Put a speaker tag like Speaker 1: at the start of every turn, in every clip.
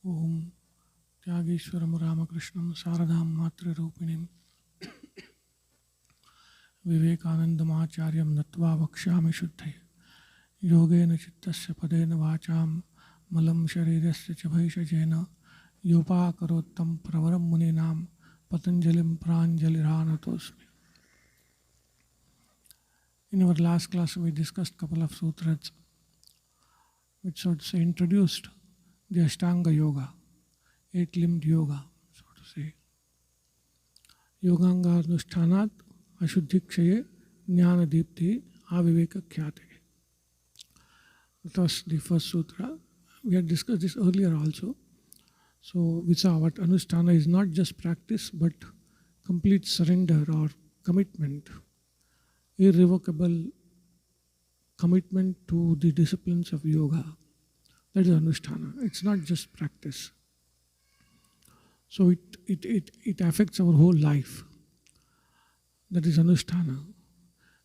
Speaker 1: Om Tyageshwaram Ramakrishnam Saradham Matrirupinam Vivekanandamacharyam Natva Vakshami Shuddhaya Yogena Chittasya Padena Vacham Malam Sharirasya Chabhaishajena Yopakarottam Pravaram Muninam Patanjalim Pranjaliranatosmi. In our last class, we discussed a couple of sutras which sort of say introduced the Ashtanga Yoga, eight-limbed yoga, so to say. Yoganga Anushtanat Ashuddhikshaye Jnana Deepti Aviveka Khyate. That was the first sutra. We had discussed this earlier also. So we saw what Anushtana is not just practice but complete surrender or commitment, irrevocable commitment to the disciplines of yoga. That is Anushtana. It's not just practice. So it affects our whole life. That is Anushtana.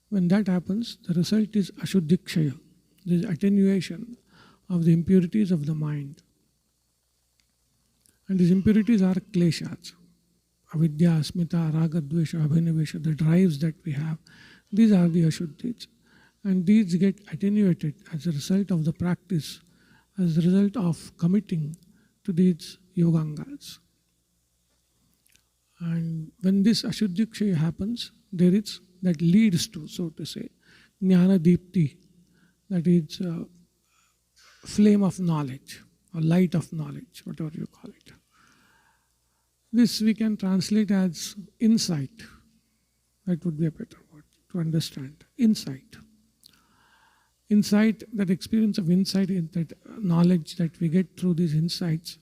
Speaker 1: When that happens, the result is Ashuddhikshaya. There is attenuation of the impurities of the mind. And these impurities are kleshas. Avidya, asmita, raga, dvesha, abhinavesha, the drives that we have. These are the Ashuddhis. And these get attenuated as a result of the practice, as a result of committing to these yogangas. And when this Ashuddhikshaya happens, there is that leads to, so to say, Jnana Deepti, that is flame of knowledge or light of knowledge, whatever you call it. This we can translate as insight. That would be a better word to understand. Insight. Insight, that experience of insight, that knowledge that we get through these insights,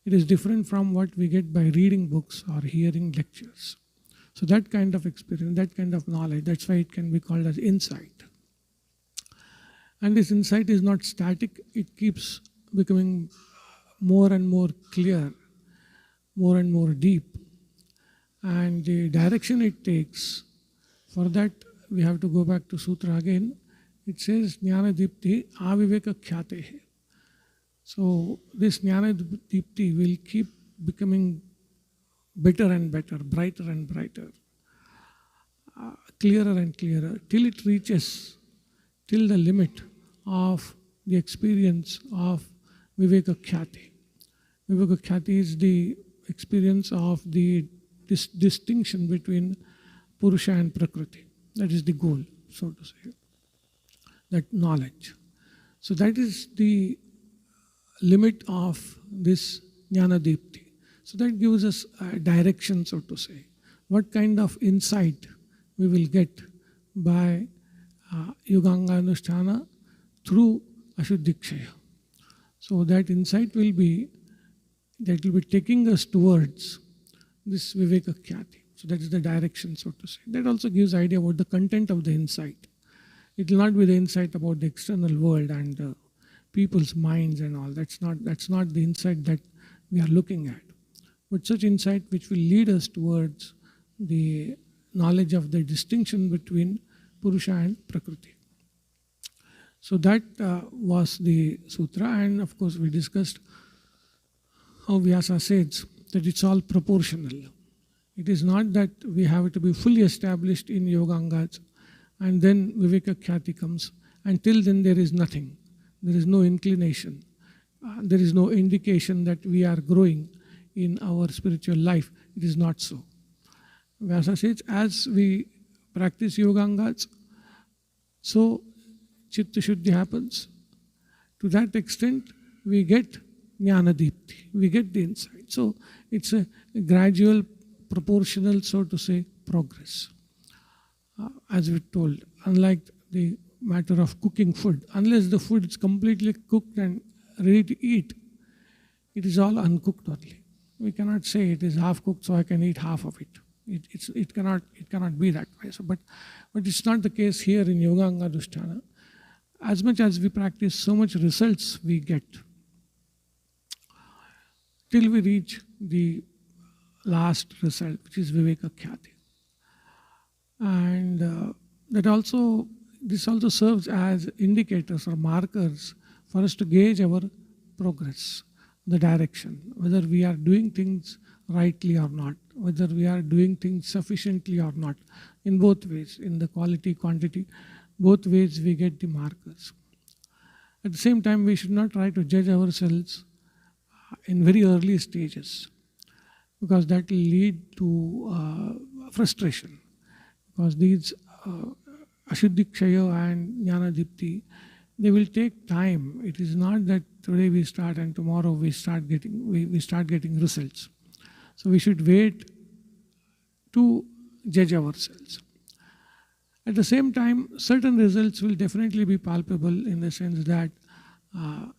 Speaker 1: it is different from what we get by reading books or hearing lectures. So that kind of experience, that kind of knowledge, that's why it can be called as insight. And this insight is not static, it keeps becoming more and more clear, more and more deep. And the direction it takes, for that we have to go back to Sutra again. It says Jnana Deepti Aviveka Khyate. So this Jnana Deepti will keep becoming better and better, brighter and brighter, clearer and clearer, till it reaches till the limit of the experience of Viveka Khyati. Viveka Khyati is the experience of the distinction between Purusha and Prakriti. That is the goal, so to say, that knowledge. So that is the limit of this Jnana Deepti. So that gives us a direction, so to say, what kind of insight we will get by Yoganga Anushtana through Ashuddhikshaya. So that insight will be taking us towards this Viveka Khyati. So that is the direction, so to say. That also gives idea about the content of the insight. It will not be the insight about the external world and people's minds and all. That's not the insight that we are looking at. But such insight which will lead us towards the knowledge of the distinction between Purusha and Prakriti. So that was the sutra, and of course we discussed how Vyasa says that it's all proportional. It is not that we have to be fully established in Yogangas and then Viveka Khyati comes. Until then there is nothing. There is no inclination. There is no indication that we are growing in our spiritual life. It is not so. Vyasa says, as we practice Yogangas, so Chitta Shuddhi happens. To that extent, we get Jnana Deepti. We get the insight. So it's a gradual, proportional, so to say, progress. As we told, unlike the matter of cooking food, unless the food is completely cooked and ready to eat, it is all uncooked only. We cannot say it is half cooked, so I can eat half of it. It cannot be that way. So, but it's not the case here in Yoganga Anushtana. As much as we practice, so much results we get till we reach the last result, which is Viveka Khyati. And this also serves as indicators or markers for us to gauge our progress, the direction, whether we are doing things rightly or not, whether we are doing things sufficiently or not. In both ways, in the quality, quantity, both ways we get the markers. At the same time, we should not try to judge ourselves in very early stages, because that will lead to frustration. Because these Ashuddhi Kshaya and Jnana Dipti, they will take time. It is not that today we start and tomorrow we start getting results. So we should wait to judge ourselves. At the same time, certain results will definitely be palpable, in the sense that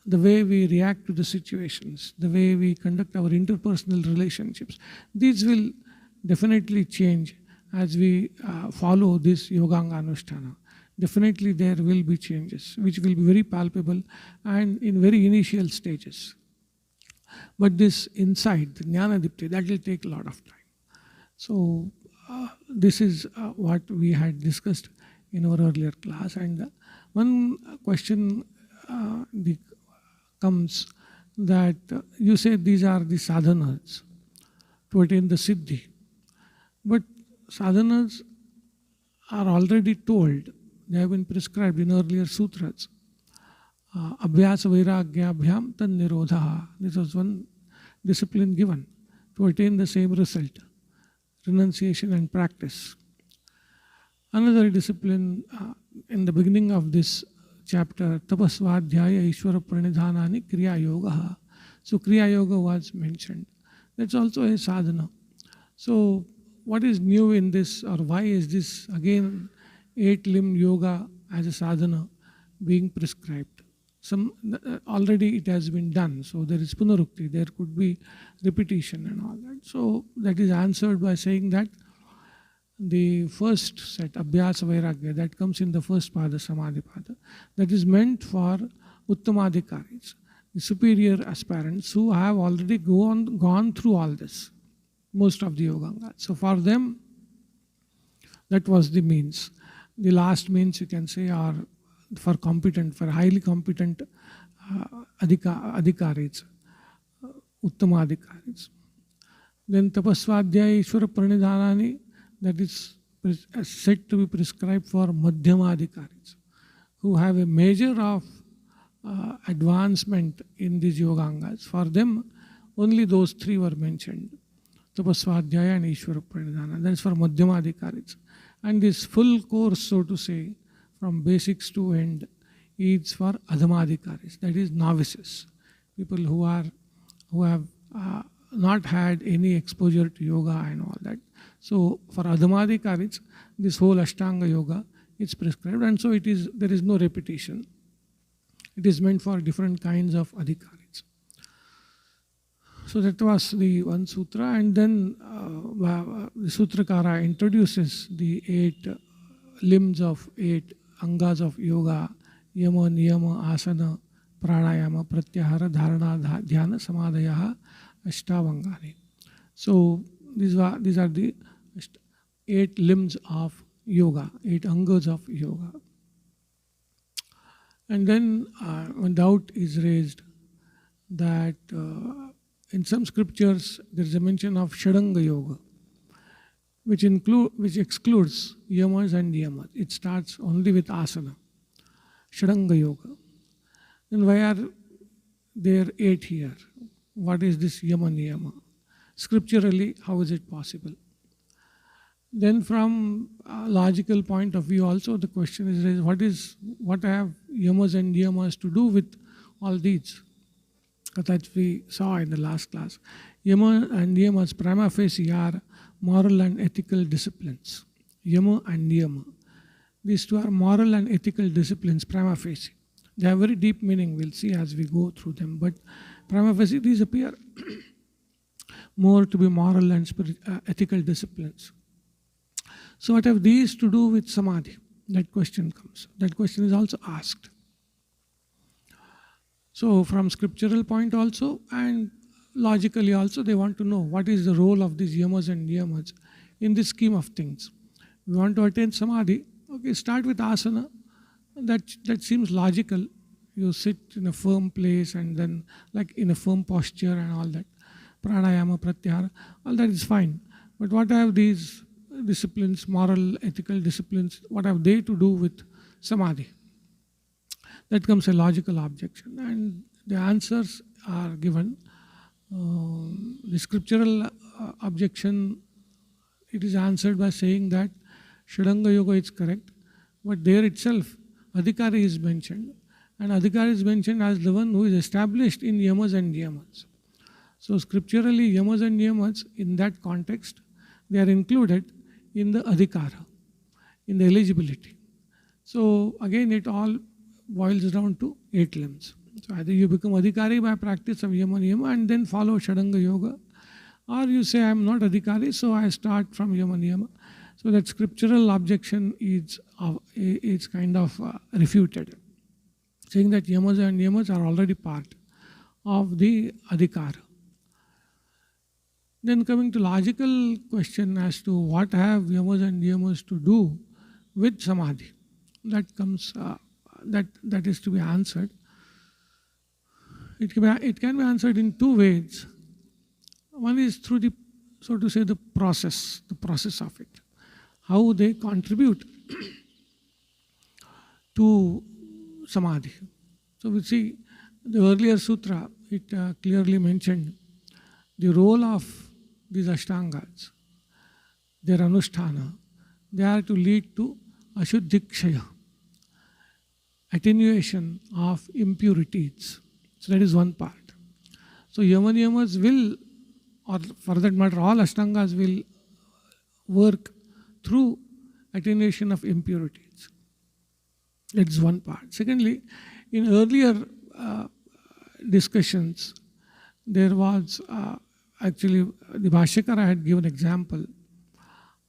Speaker 1: the way we react to the situations, the way we conduct our interpersonal relationships, these will definitely change as we follow this Yoganga Anushtana. Definitely there will be changes which will be very palpable and in very initial stages. But this insight, the Jnana Dipti, that will take a lot of time. So this is what we had discussed in our earlier class. And one question comes that you say these are the sadhanas to attain the siddhi. But sadhanas are already told, they have been prescribed in earlier sutras. Abhyasa vairagya abhyam tan nirodha. This was one discipline given to attain the same result, renunciation and practice. Another discipline in the beginning of this chapter, tapasvadhyaya ishvara pranidhanani kriya yoga. So kriya yoga was mentioned. That's also a sadhana. So what is new in this, or why is this again 8-limb yoga as a sadhana being prescribed? Already it has been done, so there is punarukti, there could be repetition and all that. So that is answered by saying that the first set, Abhyasa Vairagya, that comes in the first pada, Samadhi pada, that is meant for Uttamadhikaris, the superior aspirants who have already gone through all this, most of the Yogangas. So for them, that was the means. The last means, you can say, are for highly competent adhikaris, Uttamadhikaris. Then Tapasvadhyaya Ishvara Pranidhanani, that is said to be prescribed for Madhyamadhikaris, who have a measure of advancement in these Yogangas. For them, only those three were mentioned, Tapasvadhyaya and Ishvara Pranidhana. That is for Madhyamadhikaris. And this full course, so to say, from basics to end, is for Adhamadhikaris, that is novices, people who have not had any exposure to yoga and all that. So for Adhamadhikaris, this whole Ashtanga yoga is prescribed, and so there is no repetition. It is meant for different kinds of adhikaris. So that was the one sutra, and then the Sutrakara introduces the 8 limbs of 8 angas of yoga: yama, niyama, asana, pranayama, pratyahara, dharana, dhyana, samadhaya, ashtavangani. So these are the 8 limbs of yoga, 8 angas of yoga. And then when doubt is raised that in some scriptures there is a mention of Shadanga yoga, which excludes yamas and niyamas. It starts only with asana, Shadanga yoga. Then why are there 8 here? What is this yama niyama? Scripturally, how is it possible? Then from a logical point of view also, the question is raised, what have yamas and niyamas to do with all these? That we saw in the last class. Yama and niyamas prima facie are moral and ethical disciplines. Yama and niyama. These two are moral and ethical disciplines prima facie. They have very deep meaning, we'll see as we go through them. But prima facie, these appear more to be moral and ethical disciplines. So what have these to do with samadhi? That question comes. That question is also asked. So from scriptural point also and logically also, they want to know what is the role of these yamas and niyamas in this scheme of things. We want to attain samadhi. Okay, start with asana. That seems logical you sit in a firm place and then like in a firm posture and all that. Pranayama, pratyahara, all that is fine. But what have these disciplines, moral, ethical disciplines, what have they to do with samadhi? That comes a logical objection. And the answers are given. The scriptural objection, it is answered by saying that Shadanga Yoga is correct, but there itself Adhikari is mentioned, and Adhikari is mentioned as the one who is established in Yamas and Niyamas. So scripturally, Yamas and Niyamas, in that context, they are included in the Adhikara, in the eligibility. So again, it all boils down to 8 limbs. So either you become Adhikari by practice of Yama Niyama and then follow Shadanga Yoga, or you say I am not Adhikari, so I start from Yama Niyama. So that scriptural objection is kind of refuted, saying that Yamas and Niyamas are already part of the Adhikara. Then coming to logical question as to what have Yamas and Niyamas to do with Samadhi, that comes that is to be answered. It can be answered in 2 ways. One is through the, so to say, the process of it, how they contribute to Samadhi. So we see the earlier sutra, it clearly mentioned the role of these Ashtangas, their Anusthana. They are to lead to Ashuddhikshaya, attenuation of impurities. So that is one part. So Yamaniyamas will, or for that matter, all Ashtangas will work through attenuation of impurities. That is one part. Secondly, in earlier discussions, there was actually the Bhashyakara had given example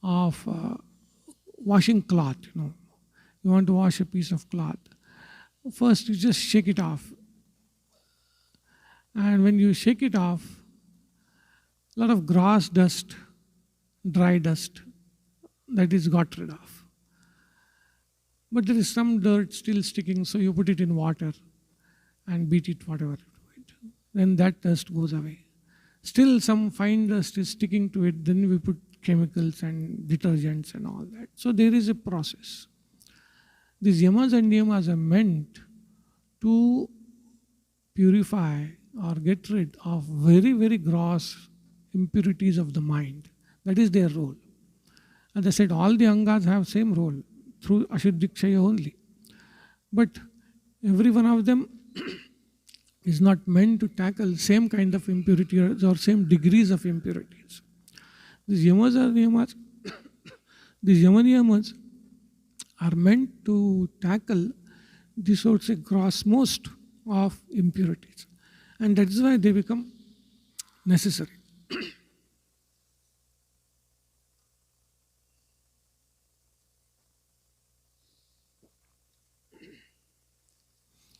Speaker 1: of washing cloth. You want to wash a piece of cloth. First, you just shake it off. And when you shake it off, a lot of grass dust, dry dust, that is got rid of. But there is some dirt still sticking, so you put it in water and beat it, whatever you do it. Then that dust goes away. Still some fine dust is sticking to it, then we put chemicals and detergents and all that. So there is a process. These yamas and niyamas are meant to purify or get rid of very, very gross impurities of the mind. That is their role. As I said, all the angas have same role through Ashuddhikshaya only. But every one of them is not meant to tackle same kind of impurities or same degrees of impurities. These yamas or niyamas, these yamaniyamas are meant to tackle the sorts of grossmost of impurities. And that is why they become necessary.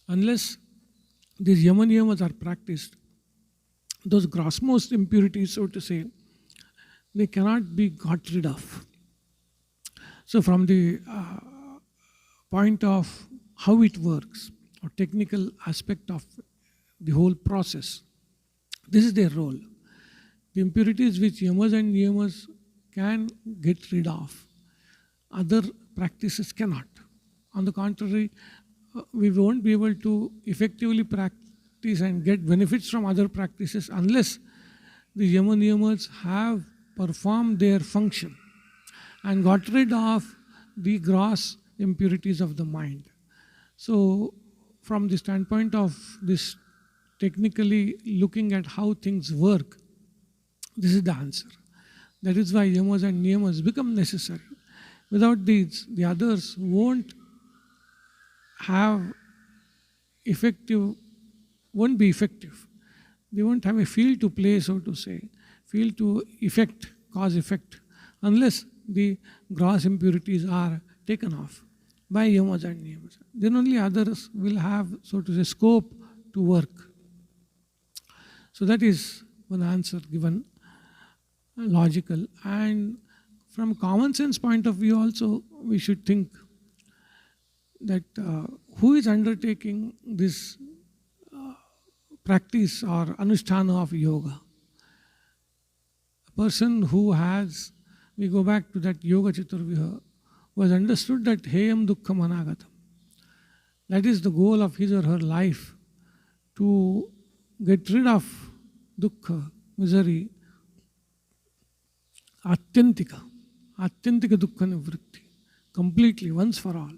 Speaker 1: Unless these yamaniyamas are practiced, those grossmost impurities, so to say, they cannot be got rid of. So from the point of how it works, or technical aspect of the whole process, this is their role. The impurities which yamas and niyamas can get rid of, other practices cannot. On the contrary, we won't be able to effectively practice and get benefits from other practices unless the yama niyamas have performed their function and got rid of the gross impurities of the mind. So from the standpoint of this technically looking at how things work, this is the answer. That is why yamas and niyamas become necessary. Without these, the others won't be effective. They won't have a field to play, so to say, field to effect, cause effect, unless the gross impurities are taken off by yamas and niyamas. Then only others will have, so to say, scope to work. So that is one answer given, logical. And from common sense point of view also, we should think that who is undertaking this practice or anusthana of yoga? A person who has, we go back to that Yoga Chaturviha, who has understood that Heyam Dukkham Anagatam. That is the goal of his or her life, to get rid of dukkha, misery, atyantika dukkha nivritti, completely, once for all,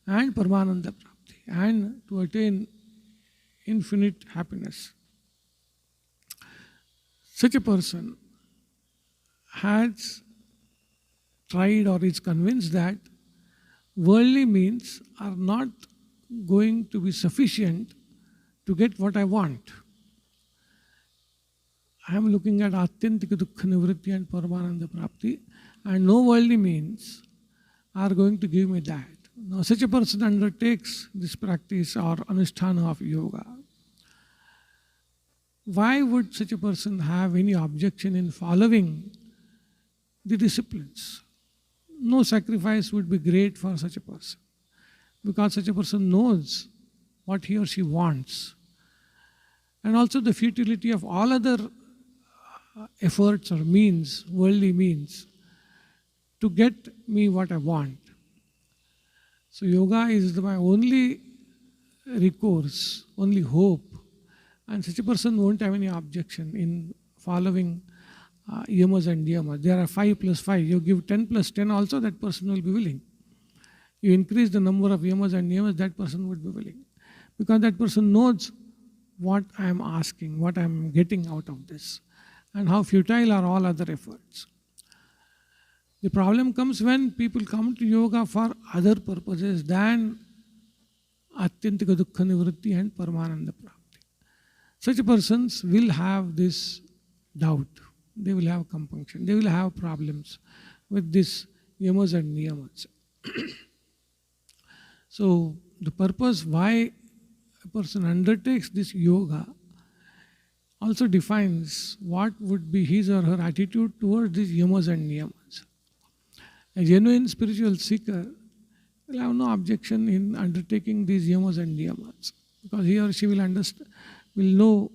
Speaker 1: and Paramananda Prapti, and to attain infinite happiness. Such a person has tried or is convinced that worldly means are not going to be sufficient to get what I want. I am looking at Atyantika Dukkha Nivritti and Paramananda Prapti, and no worldly means are going to give me that. Now, such a person undertakes this practice or anusthana of yoga. Why would such a person have any objection in following the disciplines? No sacrifice would be great for such a person, because such a person knows what he or she wants, and also the futility of all other efforts or means, worldly means, to get me what I want. So yoga is my only recourse, only hope, and such a person won't have any objection in following yamas and niyamas. There are 5 plus 5. You give 10 plus 10 also, that person will be willing. You increase the number of yamas and niyamas, that person would be willing. Because that person knows what I am asking, what I am getting out of this, and how futile are all other efforts. The problem comes when people come to yoga for other purposes than Atyantika Dukkha Nivritti and Paramananda Prapti. Such persons will have this doubt. They will have compunction. They will have problems with this yamas and niyamas. So the purpose why a person undertakes this yoga also defines what would be his or her attitude towards these yamas and niyamas. A genuine spiritual seeker will have no objection in undertaking these yamas and niyamas, because he or she will understand, will know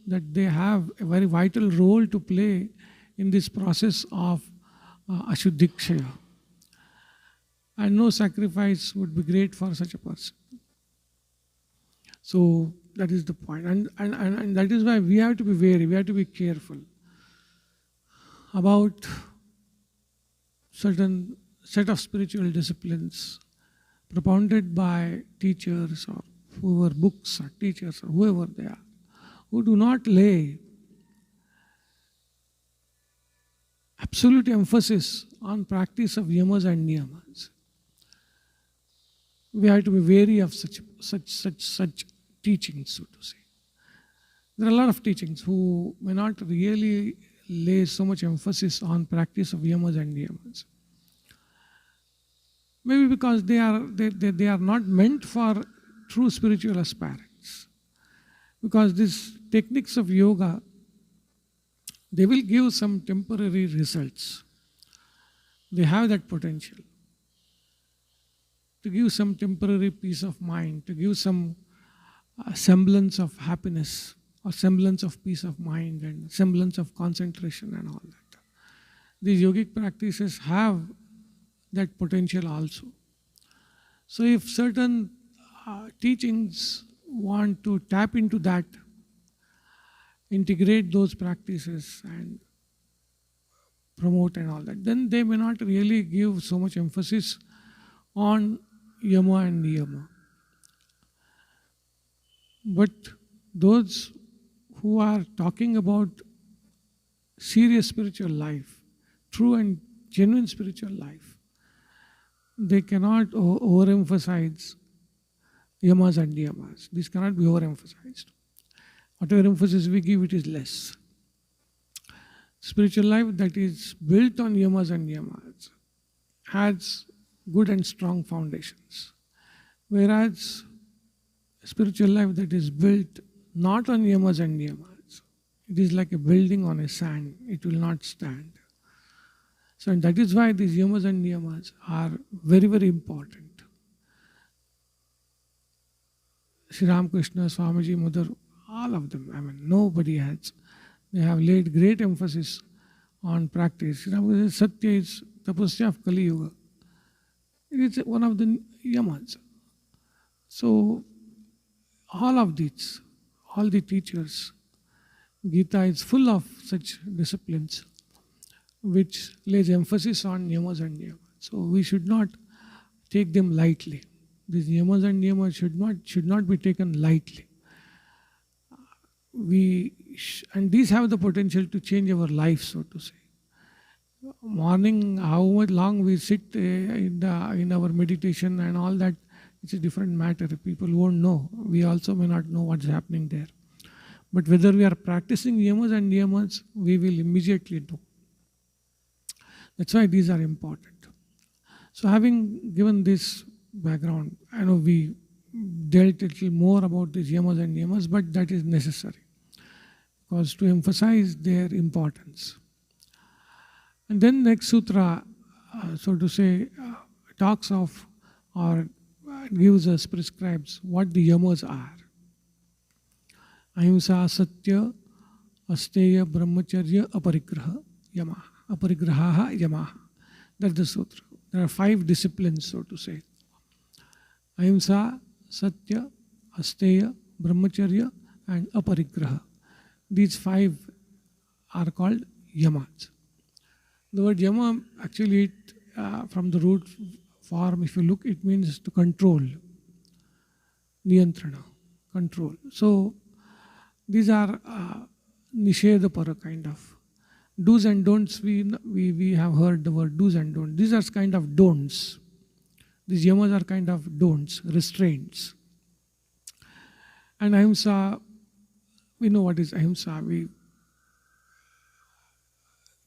Speaker 1: that they have a very vital role to play in this process of ashuddhikshaya. And no sacrifice would be great for such a person. So that is the point. And that is why we have to be wary, we have to be careful about certain set of spiritual disciplines propounded by teachers or whoever, books or teachers or whoever they are, who do not lay absolute emphasis on practice of yamas and niyamas. We have to be wary of such teachings, so to say. There are a lot of teachings who may not really lay so much emphasis on practice of yamas and niyamas. Maybe because they are not meant for true spiritual aspirants. Because these techniques of yoga, they will give some temporary results. They have that potential to give some temporary peace of mind, to give some semblance of happiness or semblance of peace of mind and semblance of concentration and all that. These yogic practices have that potential also. So if certain teachings want to tap into that, integrate those practices and promote and all that, then they may not really give so much emphasis on yama and niyama. But those who are talking about serious spiritual life, true and genuine spiritual life, they cannot overemphasize yamas and niyamas. This cannot be overemphasized. Whatever emphasis we give, it is less. Spiritual life that is built on yamas and niyamas has good and strong foundations. Whereas spiritual life that is built not on yamas and niyamas, it is like a building on a sand. It will not stand. So and that is why these yamas and niyamas are very, very important. Sri Ramakrishna, Swamiji, Mother, all of them. I mean, nobody has. They have laid great emphasis on practice. Sri Ramakrishna says, Satya is tapasya of Kali Yuga. It is one of the yamas. So, all of these, all the teachers, Gita is full of such disciplines which lays emphasis on yamas and niyamas. So we should not take them lightly. These yamas and niyamas should not be taken lightly. And these have the potential to change our life, so to say. Morning, how much long we sit in our meditation and all that, it's a different matter. People won't know. We also may not know what's happening there. But whether we are practicing yamas and niyamas, we will immediately know. That's why these are important. So having given this background, I know we dealt a little more about these yamas and niyamas, but that is necessary because to emphasize their importance. And then next sutra, so to say, talks of or gives us, prescribes what the yamas are. Ahimsa, Satya, Asteya, Brahmacharya, Aparigraha, Yama. Aparigraha, Yama. That's the sutra. There are 5 disciplines, so to say. Ahimsa, Satya, Asteya, Brahmacharya, and Aparigraha. These 5 are called yamas. The word yama, actually, from the root form, if you look, it means to control, niyantrana, control. So, these are nishedapara kind of. Do's and don'ts, we have heard the word do's and don'ts. These are kind of don'ts. These yamas are kind of don'ts, restraints. And ahimsa, we know what is ahimsa. We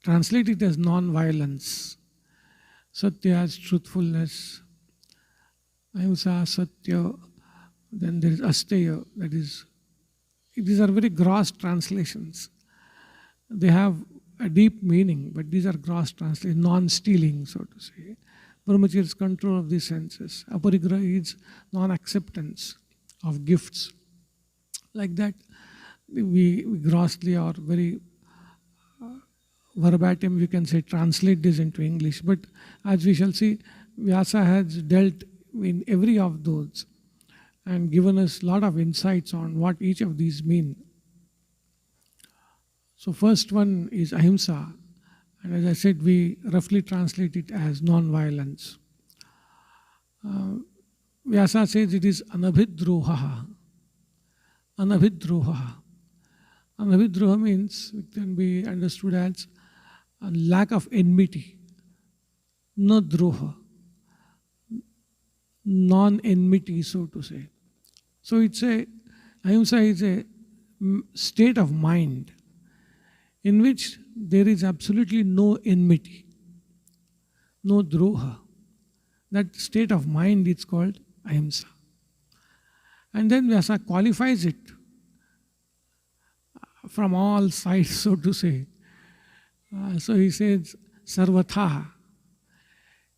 Speaker 1: translate it as non-violence. Satya as truthfulness. Ahimsa, Satya. Then there is Asteya, that is, these are very gross translations. They have a deep meaning, but these are gross translations, non-stealing, so to say. Brahmacharya is control of the senses. Aparigraha is non-acceptance of gifts. Like that, we grossly or very verbatim, we can say, translate this into English. But as we shall see, Vyasa has dealt in every of those and given us a lot of insights on what each of these mean. So first one is ahimsa, and as I said, we roughly translate it as non-violence. Vyasa says it is anabhidroha. Anabhidroha. Anabhidroha means, it can be understood as a lack of enmity. No droha. Non-enmity, so to say. So it's ahimsa is a state of mind in which there is absolutely no enmity, no droha. That state of mind is called ahimsa. And then Vyasa qualifies it from all sides, so to say. So he says, sarvatha,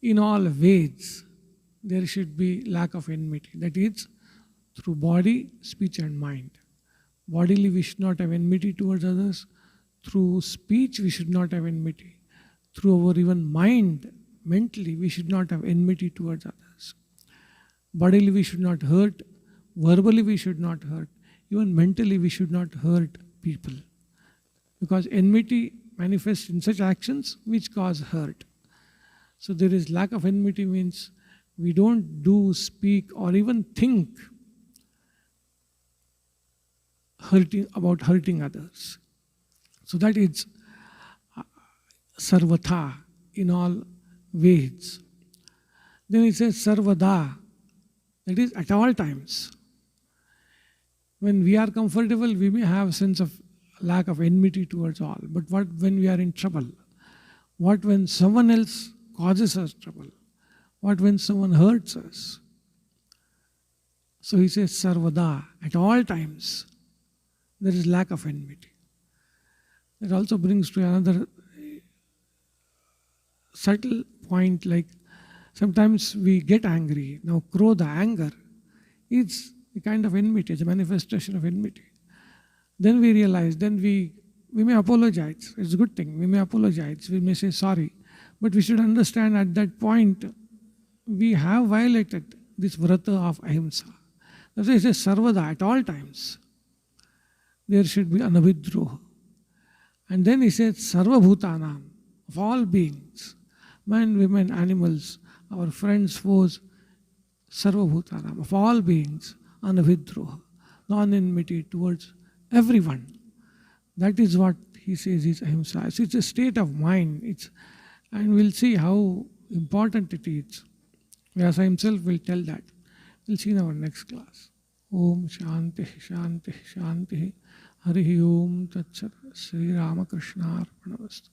Speaker 1: in all ways, there should be lack of enmity. That is, through body, speech and mind. Bodily, we should not have enmity towards others. Through speech, we should not have enmity. Through our even mind, mentally, we should not have enmity towards others. Bodily, we should not hurt. Verbally, we should not hurt. Even mentally, we should not hurt people. Because enmity manifests in such actions which cause hurt. So there is lack of enmity means we don't do, speak, or even think about hurting others. So that is sarvatha, in all ways. Then it says sarvada, that is at all times. When we are comfortable, we may have a sense of lack of enmity towards all. But what when we are in trouble? What when someone else causes us trouble? What when someone hurts us? So he says sarvada, at all times, there is lack of enmity. That also brings to another subtle point, like sometimes we get angry. Now krodha, anger, it's a kind of enmity, it's a manifestation of enmity. Then we realize, then we may apologize. It's a good thing. We may apologize. We may say sorry. But we should understand at that point, we have violated this vrata of ahimsa. That's why it says sarvada, at all times. There should be anavidroha. And then he says sarva bhutanam, of all beings, men, women, animals, our friends, foes, sarva bhutanam, of all beings, anavidroha, non-enmity towards everyone. That is what he says is ahimsa. So it's a state of mind. And we'll see how important it is. Vyasa himself will tell that. We'll see in our next class. Om Shanti Shanti Shanti. Harihi Om Tat Sat. Sri Ramakrishna Arpanavastu.